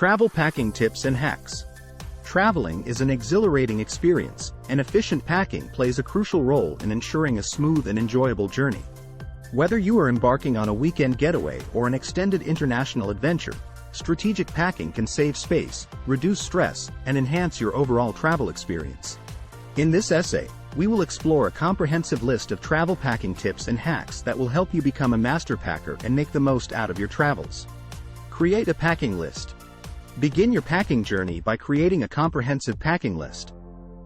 Travel packing tips and hacks. Traveling is an exhilarating experience, and efficient packing plays a crucial role in ensuring a smooth and enjoyable journey. Whether you are embarking on a weekend getaway or an extended international adventure, strategic packing can save space, reduce stress, and enhance your overall travel experience. In this essay, we will explore a comprehensive list of travel packing tips and hacks that will help you become a master packer and make the most out of your travels. Create a packing list. Begin your packing journey by creating a comprehensive packing list.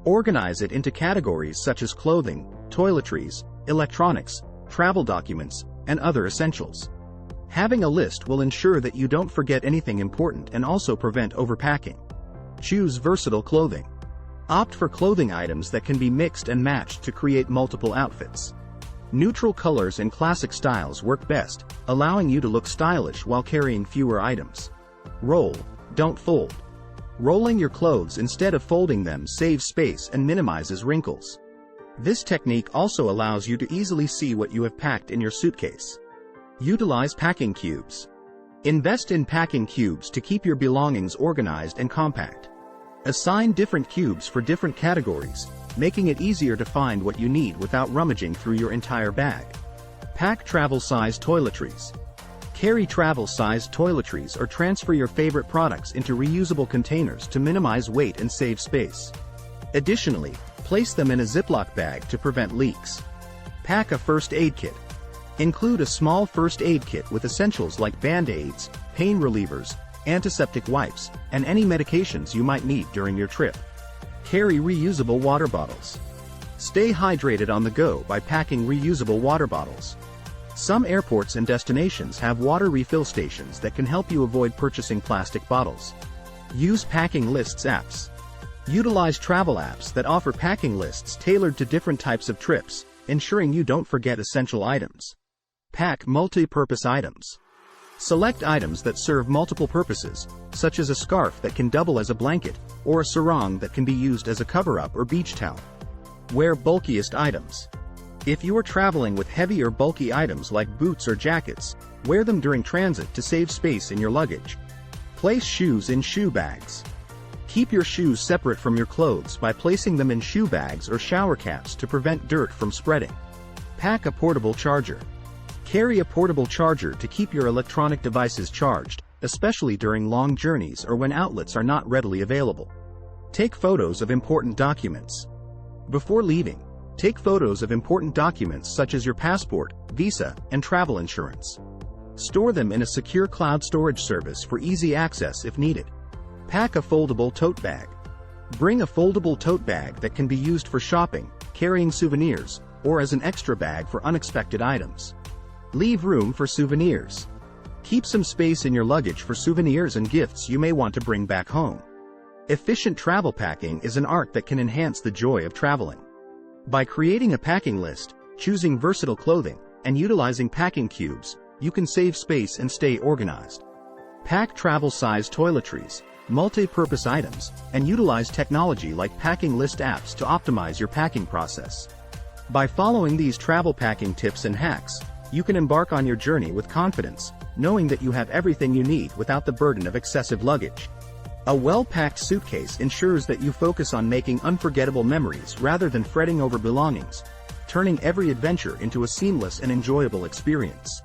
Organize it into categories such as clothing, toiletries, electronics, travel documents, and other essentials. Having a list will ensure that you don't forget anything important and also prevent overpacking. Choose versatile clothing. Opt for clothing items that can be mixed and matched to create multiple outfits. Neutral colors and classic styles work best, allowing you to look stylish while carrying fewer items. Roll, don't fold. Rolling your clothes instead of folding them saves space and minimizes wrinkles. This technique also allows you to easily see what you have packed in your suitcase. Utilize packing cubes. Invest in packing cubes to keep your belongings organized and compact. Assign different cubes for different categories, making it easier to find what you need without rummaging through your entire bag. Pack travel-sized toiletries. Carry travel-sized toiletries or transfer your favorite products into reusable containers to minimize weight and save space. Additionally, place them in a Ziploc bag to prevent leaks. Pack a first aid kit. Include a small first aid kit with essentials like Band-Aids, pain relievers, antiseptic wipes, and any medications you might need during your trip. Carry reusable water bottles. Stay hydrated on the go by packing reusable water bottles. Some airports and destinations have water refill stations that can help you avoid purchasing plastic bottles. Use packing lists apps. Utilize travel apps that offer packing lists tailored to different types of trips, ensuring you don't forget essential items. Pack multi-purpose items. Select items that serve multiple purposes, such as a scarf that can double as a blanket, or a sarong that can be used as a cover-up or beach towel. Wear bulkiest items. If you are traveling with heavy or bulky items like boots or jackets, wear them during transit to save space in your luggage. Place shoes in shoe bags. Keep your shoes separate from your clothes by placing them in shoe bags or shower caps to prevent dirt from spreading. Pack a portable charger. Carry a portable charger to keep your electronic devices charged, especially during long journeys or when outlets are not readily available. Take photos of important documents. Before leaving, take photos of important documents such as your passport, visa, and travel insurance. Store them in a secure cloud storage service for easy access if needed. Pack a foldable tote bag. Bring a foldable tote bag that can be used for shopping, carrying souvenirs, or as an extra bag for unexpected items. Leave room for souvenirs. Keep some space in your luggage for souvenirs and gifts you may want to bring back home. Efficient travel packing is an art that can enhance the joy of traveling. By creating a packing list, choosing versatile clothing, and utilizing packing cubes, you can save space and stay organized. Pack travel-sized toiletries, multi-purpose items, and utilize technology like packing list apps to optimize your packing process. By following these travel packing tips and hacks, you can embark on your journey with confidence, knowing that you have everything you need without the burden of excessive luggage. A well-packed suitcase ensures that you focus on making unforgettable memories rather than fretting over belongings, turning every adventure into a seamless and enjoyable experience.